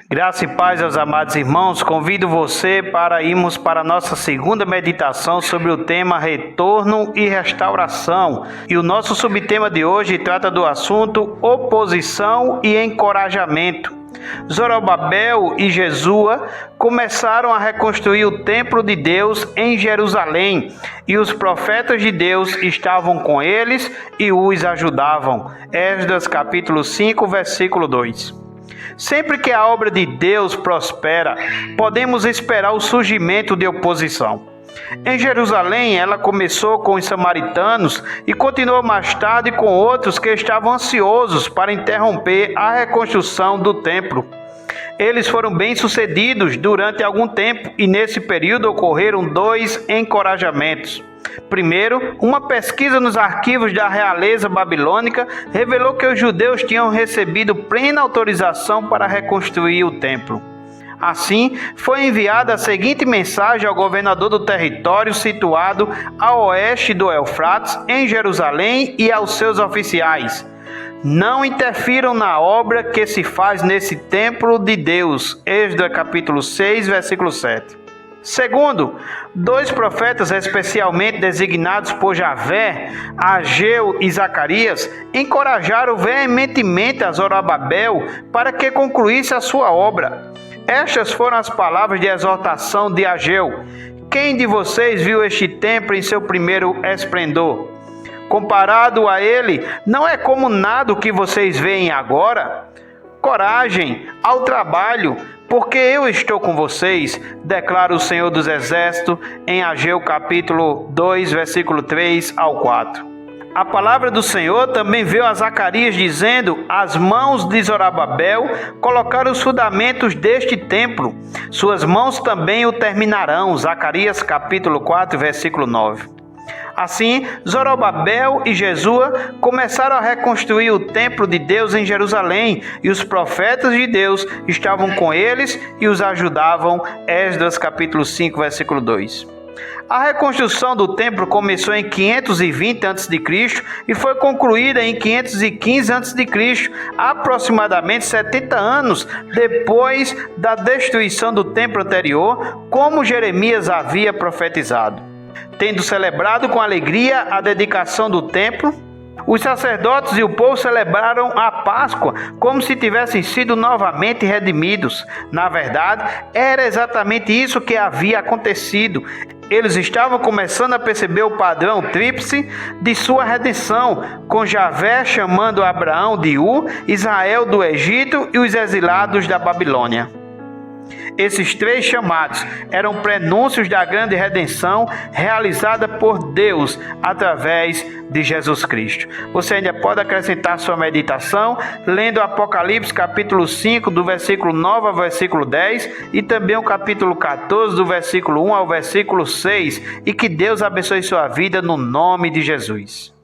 Graça e paz aos amados irmãos, convido você para irmos para a nossa segunda meditação sobre o tema retorno e restauração. E o nosso subtema de hoje trata do assunto oposição e encorajamento. Zorobabel e Jesua começaram a reconstruir o templo de Deus em Jerusalém, e os profetas de Deus estavam com eles e os ajudavam. Esdras capítulo 5, versículo 2. Sempre que a obra de Deus prospera, podemos esperar o surgimento de oposição. Em Jerusalém, ela começou com os samaritanos e continuou mais tarde com outros que estavam ansiosos para interromper a reconstrução do templo. Eles foram bem-sucedidos durante algum tempo e nesse período ocorreram dois encorajamentos. Primeiro, uma pesquisa nos arquivos da realeza babilônica revelou que os judeus tinham recebido plena autorização para reconstruir o templo. Assim, foi enviada a seguinte mensagem ao governador do território situado a oeste do Eufrates, em Jerusalém, e aos seus oficiais: não interfiram na obra que se faz nesse templo de Deus. Esdras capítulo 6, versículo 7. Segundo, dois profetas especialmente designados por Javé, Ageu e Zacarias, encorajaram veementemente a Zorobabel para que concluísse a sua obra. Estas foram as palavras de exortação de Ageu: quem de vocês viu este templo em seu primeiro esplendor? Comparado a ele, não é como nada o que vocês veem agora? Coragem, ao trabalho, porque eu estou com vocês, declara o Senhor dos Exércitos, em Ageu capítulo 2, versículo 3 ao 4. A palavra do Senhor também veio a Zacarias dizendo: as mãos de Zorobabel colocaram os fundamentos deste templo, suas mãos também o terminarão. Zacarias capítulo 4, versículo 9. Assim, Zorobabel e Jesua começaram a reconstruir o templo de Deus em Jerusalém, e os profetas de Deus estavam com eles e os ajudavam. Esdras capítulo 5, versículo 2. A reconstrução do templo começou em 520 a.C. e foi concluída em 515 a.C., aproximadamente 70 anos depois da destruição do templo anterior, como Jeremias havia profetizado. Tendo celebrado com alegria a dedicação do templo, os sacerdotes e o povo celebraram a Páscoa como se tivessem sido novamente redimidos. Na verdade, era exatamente isso que havia acontecido. Eles estavam começando a perceber o padrão tríplice de sua redenção, com Javé chamando Abraão de Ur, Israel do Egito e os exilados da Babilônia. Esses três chamados eram prenúncios da grande redenção realizada por Deus através de Jesus Cristo. Você ainda pode acrescentar sua meditação lendo Apocalipse capítulo 5, do versículo 9 ao versículo 10 e também o capítulo 14, do versículo 1 ao versículo 6. E que Deus abençoe sua vida no nome de Jesus.